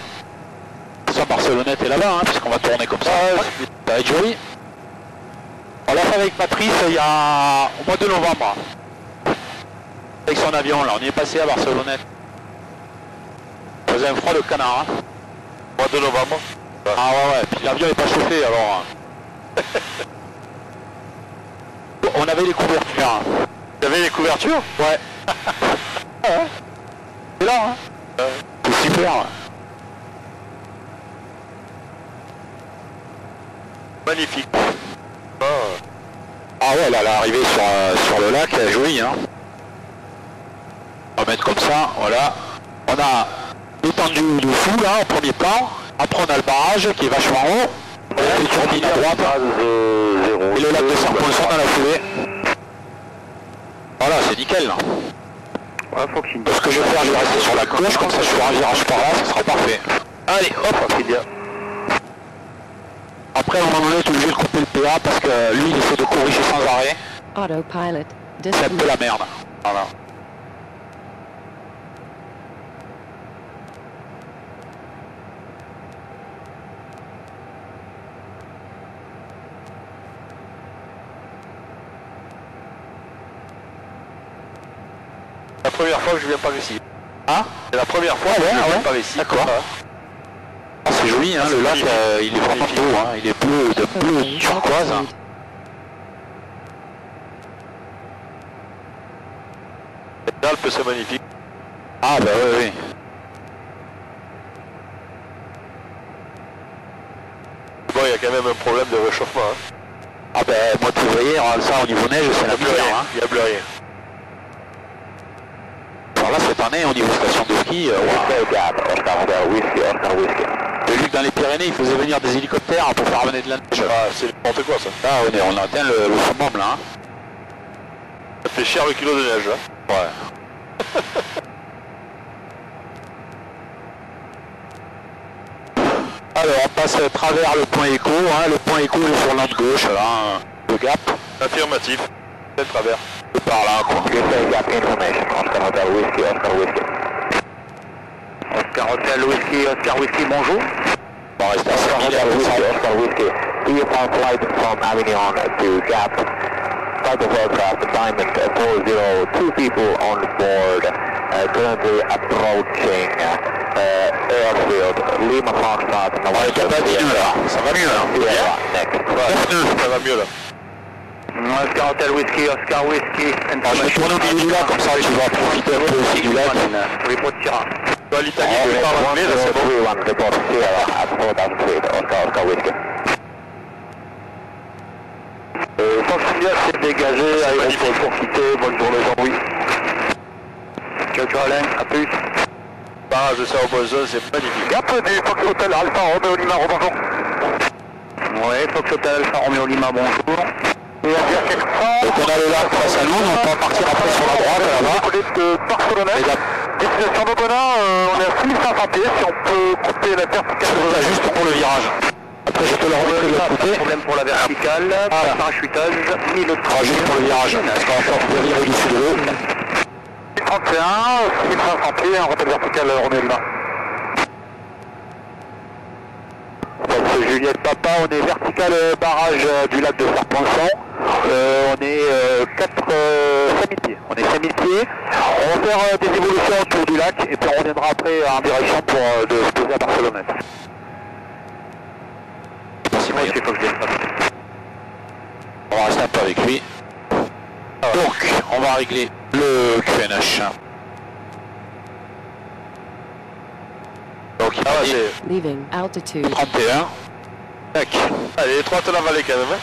Ça, Barcelonnette est là-bas, hein, puisqu'on va tourner comme ça. Ça va être joli. On l'a fait avec Patrice il y a... au mois de novembre. Avec son avion, là, on y est passé à Barcelonnette. Il faisait un froid de canard. Hein. Mois de novembre. Ah ouais, puis l'avion n'est pas chauffé, alors... On avait les couvertures. Hein. Il y avait les couvertures? Ouais. Ouais. C'est là, hein. C'est super. Ouais. Magnifique. Ah ouais, là, l'arrivée sur le lac, elle est jolie, hein. On va mettre comme ça, voilà. On a l'étendue de fou, là, en premier plan. Après, on a le barrage, qui est vachement haut. Les turbines à droite. Et le lac de Serponçon dans la foulée. Voilà, c'est nickel, là. Ouais, Fox India. Ce que je vais faire, je vais rester sur la gauche, comme ça je ferai un virage par là, ça sera parfait. Allez, hop. Fox India. Après, à un moment donné, tu es obligé de couper le PA parce que lui, il essaie de corriger sans arrêt. Autopilot C'est un peu la merde. Voilà. La première fois que je viens par ici. Ah, c'est la première fois que je viens par ici. D'accord. Ah, c'est joli, hein, le lac, il est vraiment beau, hein, il est bleu, de bleu turquoise. L'Alpe, c'est magnifique. Ah bah oui. Bon, il y a quand même un problème de réchauffement. Hein. Ah ben, mois de février, ça au niveau neige, c'est la misère. Hein. Il n'y a plus rien. Alors là, cette année, au niveau station de ski, j'ai vu que dans les Pyrénées, ils faisaient venir des hélicoptères pour faire venir de la neige. Ah, c'est n'importe quoi ça. Là, on a atteint le summum là. Hein. Ça fait cher le kilo de neige là. Ouais. Alors on passe à travers le point écho, hein. Le point écho est sur l'angle gauche, là, le gap. Affirmatif, c'est le travers. C'est par là quoi. Oscar Hotel Whisky, bonjour. On va rester à 5 000 Oscar Whisky. We found flight from Avignon to Gap. Type of aircraft, Diamond 402 people on board. Currently approaching airfield, Lima Foxtrot. Ouais, t'as pas dit là, ça va mieux là. Yeah, next. Ça va mieux là. Oscar Hotel Whisky. Alors, je vais tourner au milieu du lac, comme ça tu vas profiter un peu aussi du lac. Report Sierra. Toi, l'Italie, tu parles anglais, là c'est bon. Report Sierra at 4000 feet, Oscar Whisky. Foxtrot s'est dégagé, aéroport pour quitter, bonne journée Jean-Louis. Ciao Alain, à plus. Barrage de Sao-Bonzon, c'est magnifique. Gap du Fox Hotel Alpha Romeo Lima, bonjour. Ouais, Fox Hotel Alpha Romeo Lima, bonjour. Et à dire quelque part. Donc on a le lac face à nous, on peut partir après sur la droite là-bas. De Barcelonnette. Destination d'Aubenas, on est à 6500 pieds, si on peut couper la verticale. Là, juste pour le virage. Après je te le remettrai de l'autre côté. Problème pour la verticale, parachutage, 1030. Ah, juste pour le virage, parce qu'on va faire dérive au-dessus de l'eau. 1031, 6500 pieds, un rappel vertical Romeo Lima. Fox Juliette Papa, on est vertical barrage du lac de Serpenson. On est 5000 pieds. On est 5000 pieds. On va faire des évolutions autour du lac et puis on reviendra après en direction pour de se poser à Barcelone. On va rester un peu avec lui. Donc, on va régler le QNH. Donc, il va Leaving altitude. 31. Tac. Elle est étroite la vallée quand même. Hein.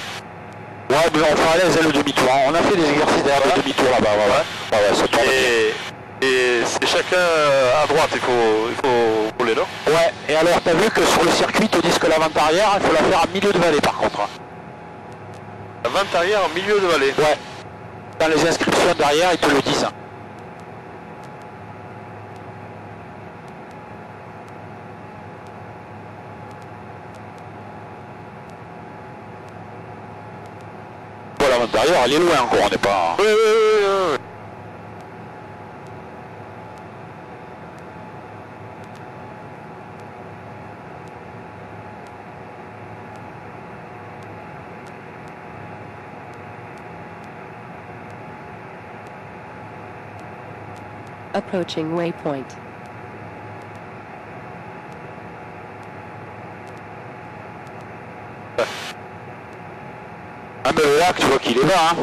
Ouais, mais on fera les ailes demi-tour. On a fait des exercices derrière de demi-tour là-bas. Ouais, ça tourne. Et c'est chacun à droite, il faut rouler, non? Ouais, et alors t'as vu que sur le circuit, ils te disent que la vente arrière, il faut la faire en milieu de vallée par contre. La vente arrière en milieu de vallée? Ouais. Dans les inscriptions derrière, ils te le disent. Bon, la vente derrière, elle est loin encore, on n'est pas... Oui. Approaching waypoint. Ah mais le lac, tu vois qu'il est bas, hein.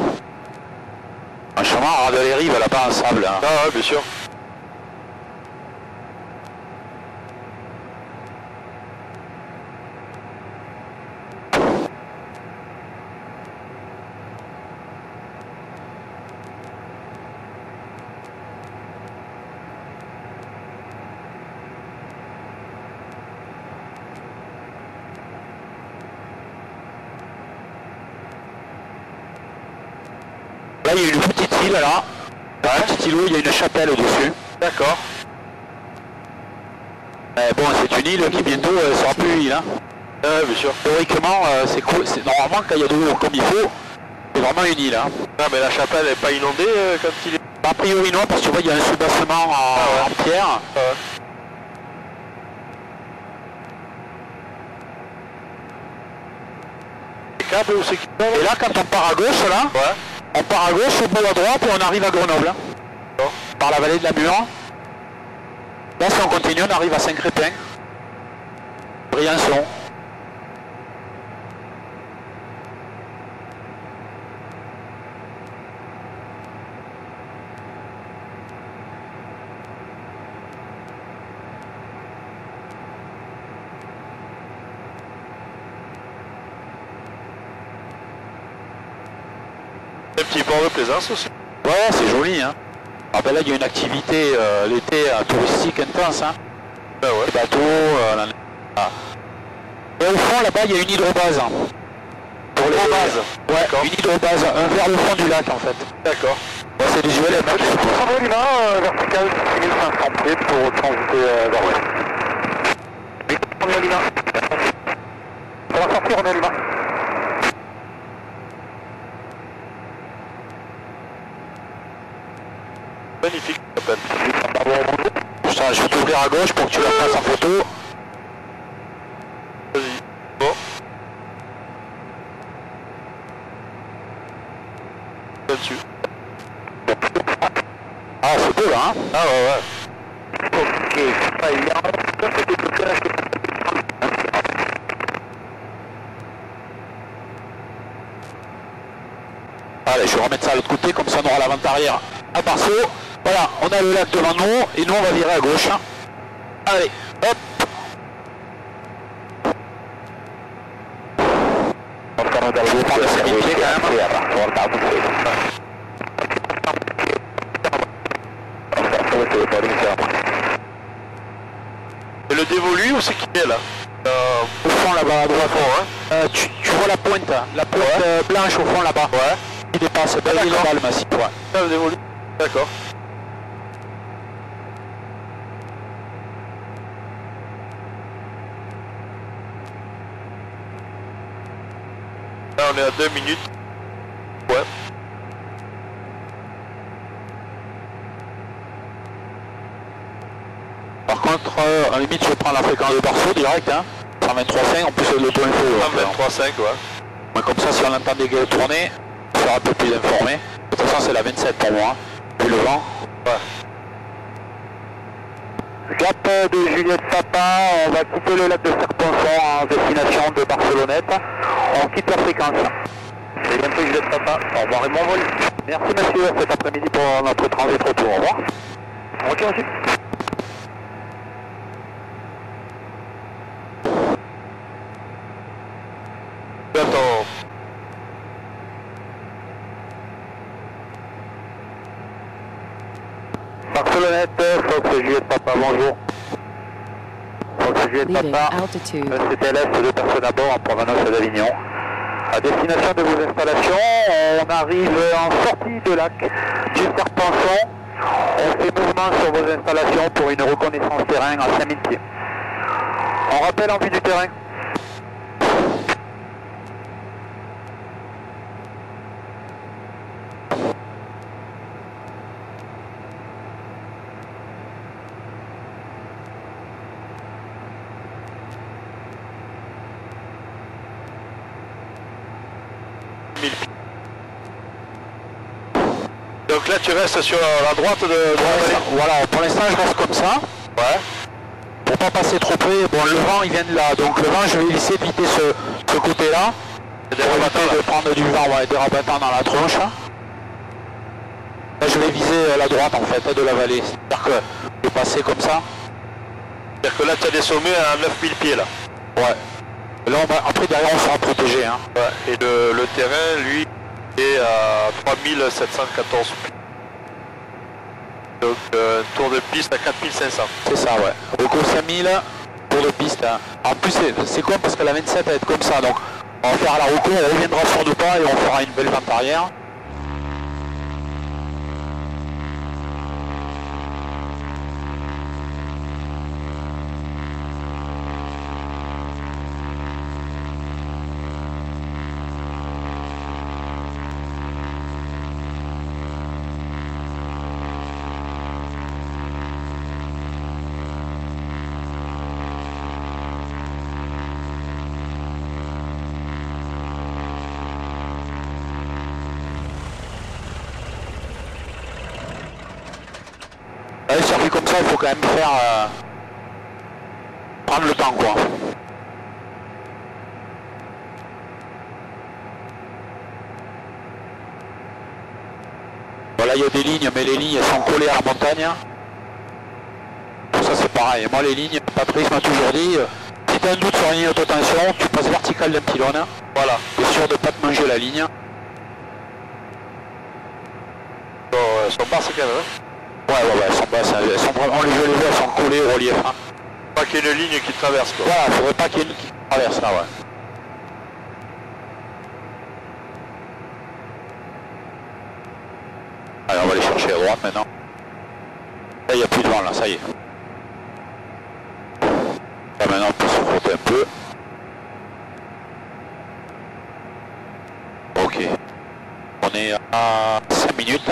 Franchement, regarde les rives là-bas en sable. Hein. Ah ouais, bien sûr. Là, il y a une petite île, là. Un petit îlot, il y a une chapelle au-dessus. D'accord. Bon, c'est une île qui bientôt sera plus une île. Hein. Bien sûr. Théoriquement, c'est cool. Normalement, quand il y a de l'eau comme il faut, c'est vraiment une île. Hein. Ah, mais la chapelle n'est pas inondée quand il est... A priori, non, parce que tu vois, il y a un soubassement en pierre. Les câbles où c'est qui... Et là, quand on part à gauche, là, on part à gauche, au bout à droite, et on arrive à Grenoble. Hein. par la vallée de la Mure. Là, si on continue, on arrive à Saint-Crépin. Briançon. Un petit port de plaisance aussi. Ouais, c'est joli, hein. Ah ben là, il y a une activité l'été touristique intense, hein. Ben ouais. Les bateaux, Et au fond, là-bas, il y a une hydrobase. Hein. Pour les Hydrobase. Ouais, une hydrobase, vers le fond du lac, en fait. D'accord. Ouais, c'est des ULM. Sandro Lima, vertical 6500 pieds pour transiter vers l'ouest. On est à Lima. On va sortir, on est à Lima. Magnifique, appel. Putain, je vais t'ouvrir à gauche pour que tu la fasses en photo. Vas-y. Bon. Là-dessus. Ah, c'est beau, là, hein. Ah ouais, ouais. Ok, il y a un côté de classe. Allez, je vais remettre ça à l'autre côté, comme ça on aura la vente arrière à Barceau. Voilà, on a le lac devant nous, et nous on va virer à gauche. Hein. Allez, hop. Je vais prendre le pied quand même. Et le dévolu, où c'est qu'il est là? Au fond là-bas, à droite. Hein. Tu vois la pointe blanche au fond là-bas. Ouais. Il dépasse, il est là-bas le massif. Ouais. Là, le dévolu. D'accord. Là, on est à 2 minutes. Ouais. Par contre, en limite, je prends la fréquence de Barceau direct, hein. 123.5, en plus le point info. 23,5, ouais. Ouais, comme ça, si on entend des gars tourner, on sera un peu plus informé. De toute façon, c'est la 27 pour moi. Vu le vent. Ouais. Gap de Juliette Papa, on va quitter le lac de Serponçon en destination de Barcelonnette. On quitte la fréquence. C'est bientôt Juliette Papa, au revoir et bon vol. Merci monsieur, cet après-midi pour notre transit retour, au revoir. Ok monsieur. Attends. Barcelonnette, Fox Juliette Papa, bonjour. Fox Juliette Leaving Papa, altitude. CTLS, 2 personnes à bord en provenance d'Avignon. À destination de vos installations, on arrive en sortie de lac du Serponçon. On fait mouvement sur vos installations pour une reconnaissance terrain à 5000 pieds. On rappelle en vue du terrain. Donc là, tu restes sur la droite de la vallée. Voilà, pour l'instant, je reste comme ça. Ouais. Pour pas passer trop près. Bon, le vent, il vient de là. Donc le vent, je vais essayer d'éviter ce côté-là. Pour éviter de prendre du vent, ouais, des rabattants dans la tronche. Là, je vais viser la droite, en fait, de la vallée. C'est-à-dire que je vais passer comme ça. C'est-à-dire que là, tu as des sommets à 9000 pieds, là. Ouais. Là, après, derrière, on sera protégé. Hein. Ouais. Et le terrain, lui, est à 3714 pieds. Donc, tour de piste à 4500. C'est ça, ouais. Reco 5000, tour de piste. Hein. En plus, c'est con parce que la 27 va être comme ça. Donc, on va faire la reco, on reviendra sur deux pas et on fera une belle vente arrière. un circuit comme ça, il faut quand même faire... prendre le temps, quoi. Voilà, il y a des lignes, mais les lignes elles sont collées à la montagne. Ça c'est pareil. Moi les lignes, Patrice m'a toujours dit, si tu as un doute sur une ligne de tension, tu passes vertical d'un pylône. Voilà. T'es sûr de ne pas te manger la ligne. Elles sont basses quand même, hein. Ouais, elles sont basses. Elles sont vraiment, je les vois, elles sont collées au relief. Hein. Pas qu'il y ait une ligne qui traverse, quoi. Voilà, faudrait pas qu'il y ait une qui traverse là, ouais. Allez, on va aller chercher à droite maintenant. Là, il n'y a plus de vent, là, ça y est. Là, maintenant, on peut se frotter un peu. Ok. On est à 5 minutes.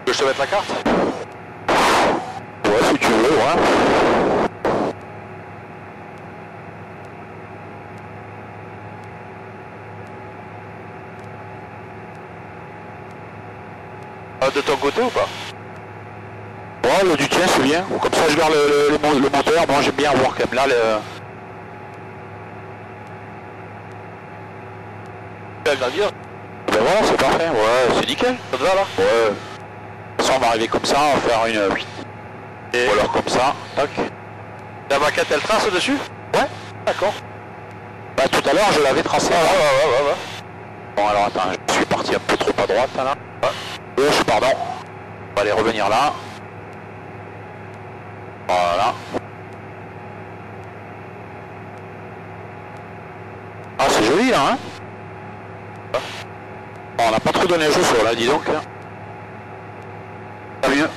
Tu veux que je te mette la carte? Ouais, si tu veux, ouais. De ton côté ou pas? Ouais, le du tien c'est bien. Comme ça je garde le moteur. Moi j'aime bien avoir quand même là le... Elle va bien. Ben voilà, c'est parfait. Ouais, c'est nickel. Ça te va là? Ouais. De toute façon on va arriver comme ça, on va faire une 8. Et ou alors comme ça. Tac. La maquette elle trace dessus? Ouais. D'accord. Bah tout à l'heure je l'avais tracé. Ouais. Bon alors attends, je suis parti un peu trop à droite là. Gauche, pardon. On va aller revenir là. Voilà. Ah c'est joli là hein. Bon, on n'a pas trop de neige au sol là, dis donc. Pas mieux.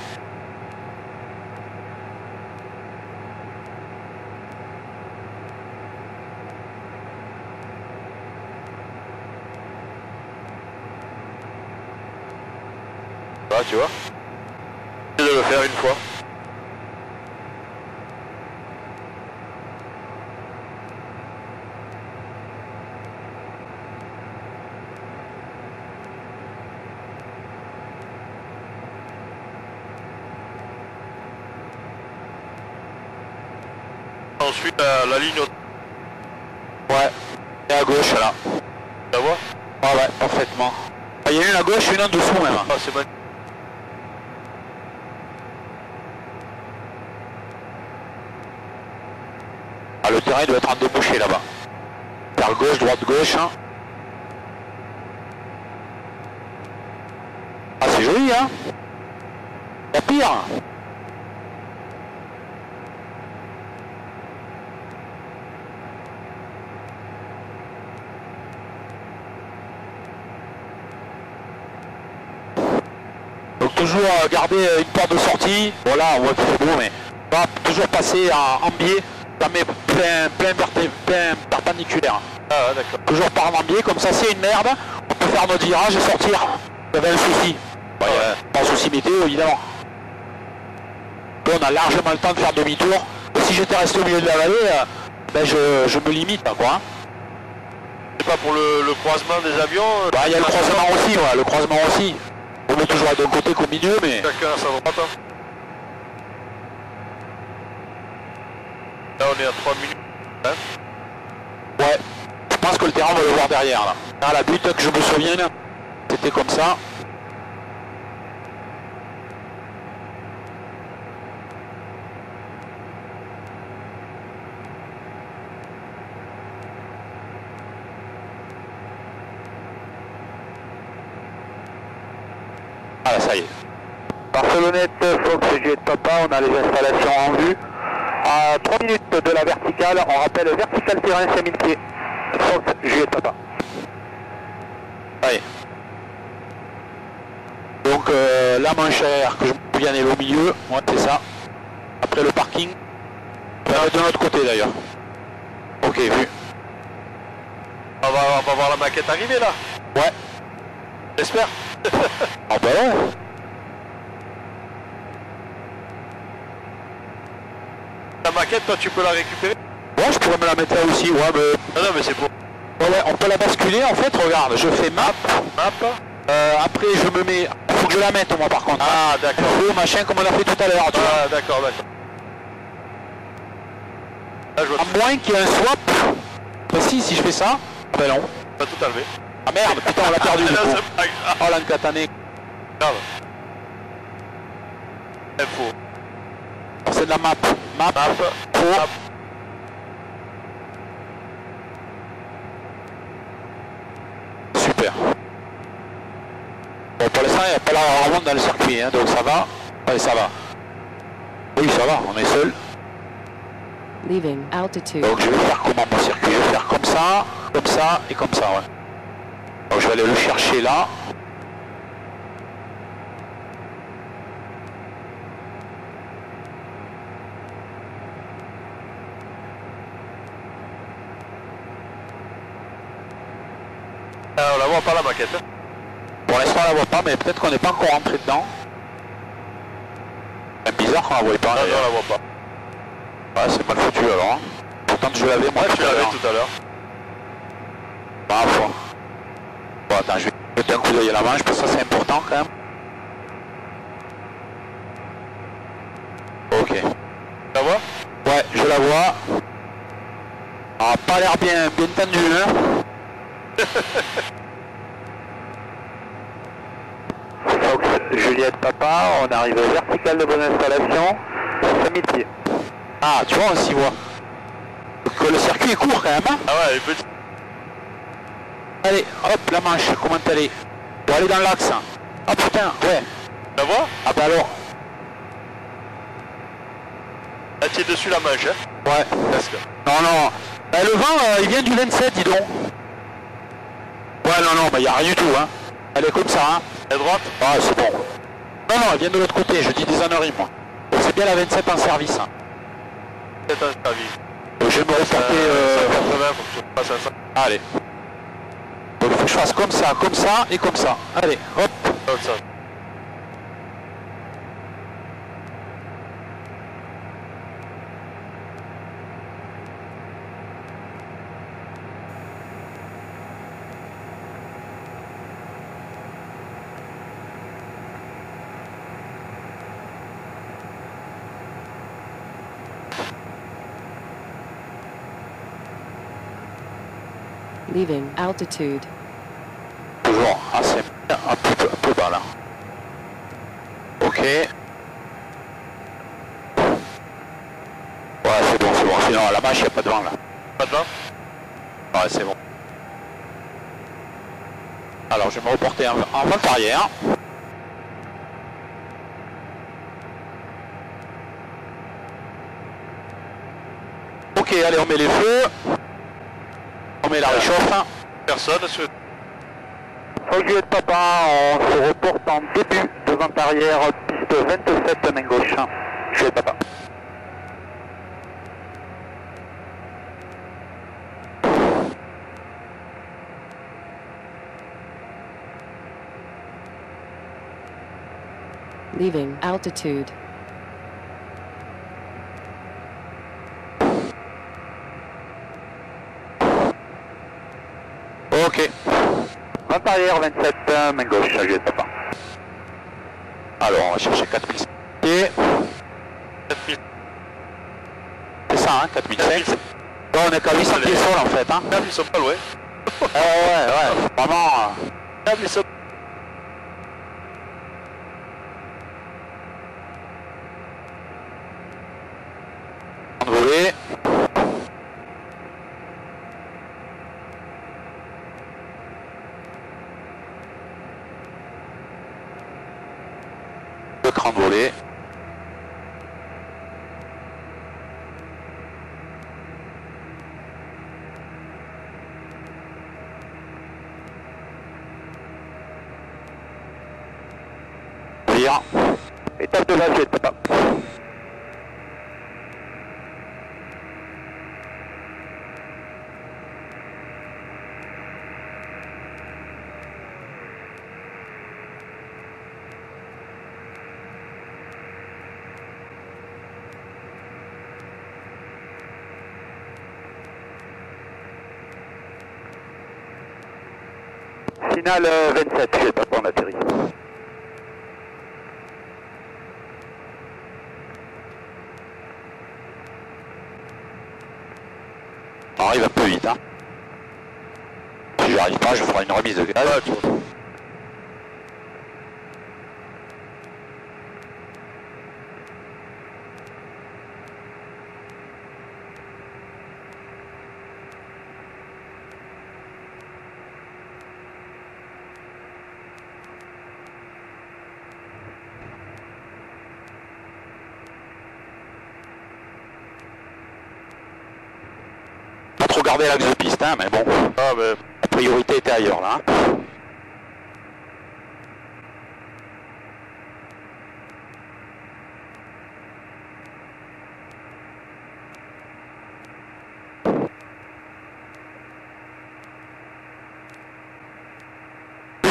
Ah, tu vois, de le faire une fois. Ensuite la ligne au... Ouais. Et à gauche là. Tu la vois? Ah ouais, parfaitement. Il y a une à gauche, une en dessous même. Ah c'est magnifique. Ah, le terrain doit être en débouché là-bas. Vers gauche, droite, gauche. Hein. Ah, c'est joli, hein. Y'a pire. Donc toujours garder une porte de sortie. Voilà, on voit qu'il fait beau, mais on va toujours passer en biais. Ça met plein perpendiculaire. Ah ouais, d'accord. Toujours par en biais, comme ça c'est une merde, on peut faire notre virage et sortir. Il y avait un souci. Bon, pas un souci météo évidemment. Là, on a largement le temps de faire demi-tour. Et si j'étais resté au milieu de la vallée, ben je me limite quoi. Hein. C'est pas pour le croisement des avions? Bah il y a le croisement aussi, ouais, le croisement aussi. On veut toujours être d'un côté qu'au milieu, mais... Chacun à sa droite. Hein. Là on est à 3 minutes. Hein? Ouais, je pense que le terrain on va le voir derrière là. À la butte que je me souvienne, c'était comme ça. Ah là, ça y est. Barcelonnette, Fox, Juliette Papa, on a les installations en vue. À 3 minutes de la verticale, on rappelle vertical terrain 5000 pieds. Fox, Juliette Papa. Allez. Donc la manchère que je me souviens est au milieu, ouais, c'est ça. Après le parking. De l'autre côté d'ailleurs. Ok, vu. On va voir la maquette arriver là. Ouais. J'espère. Ah bah ouais. La maquette, toi tu peux la récupérer? Ouais, je pourrais me la mettre là aussi, ouais, mais... Non mais c'est pour... Ouais, on peut la basculer en fait, regarde, je fais map. Map. Après je me mets en que je la mette moi par contre. Ah d'accord. Info, machin comme on a fait tout à l'heure, tu vois. Ah d'accord, d'accord. Là, je vois À moins qu'il y ait un swap. Bah si je fais ça, ben non. pas tout enlevé. Ah merde, putain on l'a perdu du Là, coup. c'est pas grave. Oh l'incatané. Grave. Info. C'est de la map. Map. Pro. Map. Super. Bon pour l'instant il n'y a pas la remonte dans le circuit, hein, donc ça va. Ouais ça va. Oui ça va, on est seul. Leaving altitude. Donc je vais faire comment mon circuit? Je vais faire comme ça et comme ça, ouais. Donc je vais aller le chercher là. On la voit pas la maquette. Pour l'instant on la voit pas, mais peut-être qu'on n'est pas encore rentré dedans. C'est bizarre qu'on la voit pas. Non, d'ailleurs. on la voit pas. Ouais, c'est mal foutu alors. Hein. Pourtant je l'avais moi. Ouais, tu l'avais tout à l'heure. Ah, bon. Bon, attends, je vais jeter un coup d'œil à la manche parce que ça c'est important quand même. Ok. Tu la vois? Ouais, je la vois. Ah, pas l'air bien tendu, hein. Fox Juliette Papa, on arrive vertical de bonne installation, 5000 pieds. Ah, tu vois, on s'y voit. Que le circuit est court quand même, hein. Ah ouais, elle est petite. Allez, hop, la manche, comment elle est? Pour aller dans l'axe. Ah putain, ouais. Tu la vois? Ah bah alors. Là, tu es dessus la manche, hein? Ouais. Presque. Non, non. Bah, le vent, il vient du 27, dis donc. Ouais, non, bah, il n'y a rien du tout, hein. Elle est comme ça, hein. À droite? Ah, c'est bon. Non, non, elle vient de l'autre côté, je dis des âneries, moi. Donc, c'est bien la 27 en service. Hein. C'est un service. Donc, je vais me reporter... 180, faut que tu passes à 5. Allez. Donc, il faut que je fasse comme ça et comme ça. Allez, hop. Comme ça. Leaving altitude. Toujours assez un peu bas, là. Ok. Ouais, c'est bon. Sinon, à la manche, il n'y a pas de vent, là. Pas de vent? Ouais, c'est bon. Alors, je vais me reporter en volte arrière. Ok, allez, on met les feux. On met la réchauffe. Personne sur... Fox Juliette Papa, on se reporte en début de vente arrière, piste 27, main gauche. Juliette Papa. Leaving altitude. Ok. Vente arrière 27, main gauche, Juliette Papa. Alors, on va chercher 4000 pieds. 4000. C'est ça, hein, 4005. Bon, on est qu'à 800 pieds sol, en fait, hein. Ils sont pas loin. Ouais. Vraiment... Ils sont... Envolé. Le cran volé. Vire. Étape de la Juliette Papa. Finale 27, Juliette Papa, on atterrit. On arrive un peu vite, hein. Si j'arrive pas, je ferai une remise de gaz. Ouais, tu vois. Pas trop garder l'axe de piste, hein, mais bon. Ah, mais... La priorité était ailleurs, là. Hein.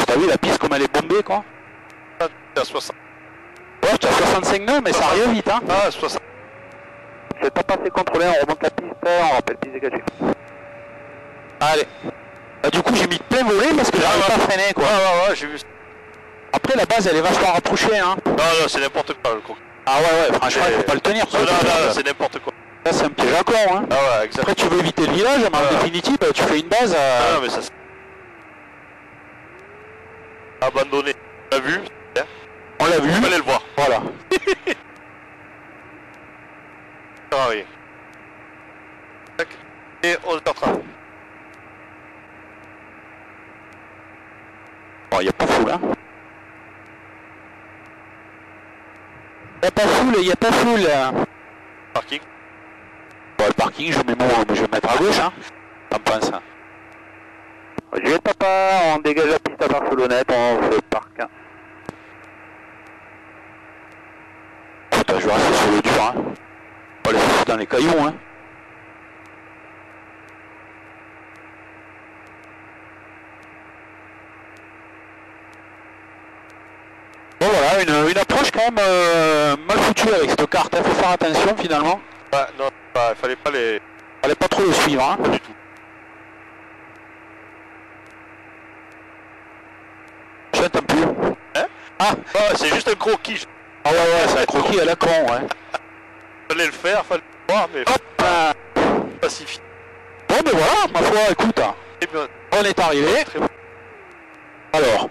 T'as vu la piste comme elle est bombée, quoi? T'es à 60. Ouais, tu as 65 nœuds, mais ça arrive vite, hein. Ah, 60. C'est pas passé contrôlé, on remonte la piste, on rappelle piste dégagée. Allez. Bah, du coup, j'ai mis plein volet parce que j'arrive pas à freiner, quoi. Ouais, j'ai vu. Après, la base, elle est vachement rapprochée, hein. Non, c'est n'importe quoi, le con. Ah ouais, franchement, il faut pas le tenir. Non, non, c'est n'importe quoi. Là, c'est un piège à con, hein. Ah ouais, exactement. Après, tu veux éviter le village, mais en définitive, tu fais une base. Ah non, mais ça... Abandonné. On l'a vu. On l'a vu. Allez le voir. Voilà. Ça arrive. Et 11h30. Bon, il n'y a pas foule, hein. Il n'y a pas foule, il n'y a pas foule. Parking. Bon, le parking, je vais me mettre à gauche, hein. T'en penses, hein. Juliette Papa, on dégage la piste à Barcelonnette, on fait le parc. Putain, je vais rester sur le dur, hein. On va les foutre dans les cailloux, hein. Bon voilà, une approche quand même mal foutue avec cette carte, il faut faire attention finalement. Ouais, non, il fallait pas les... Fallait pas trop le suivre, hein. Pas du tout. Je n'entends plus. Hein? Ah, c'est juste un croquis. ah ouais, c'est un croquis à la con, ouais. Fallait le faire, fallait le voir, mais... Hop là. Pacifique. Bon ben voilà, ma foi, écoute, Et bien, on est arrivé. très bon. Alors,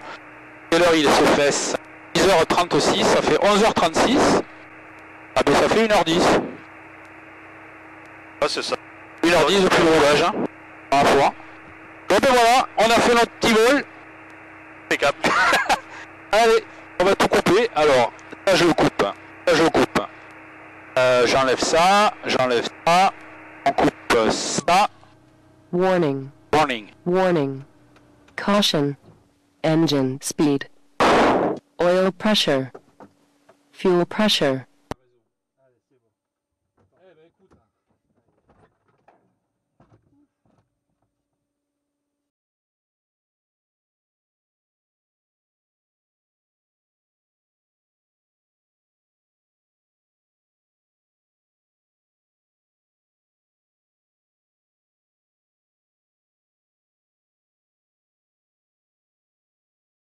quelle heure il se fait? 10h36, ça fait 11h36. Ah ben ça fait 1h10. Ah, c'est ça. 1h10 depuis le roulage, hein. Ma foi. Bon ben voilà, on a fait notre petit vol. Impeccable. Allez, on va tout couper. Alors, ça je le coupe. Ça je le coupe. J'enlève ça, on coupe ça. Warning. Warning. Warning. Caution. Engine speed. Oil pressure. Fuel pressure.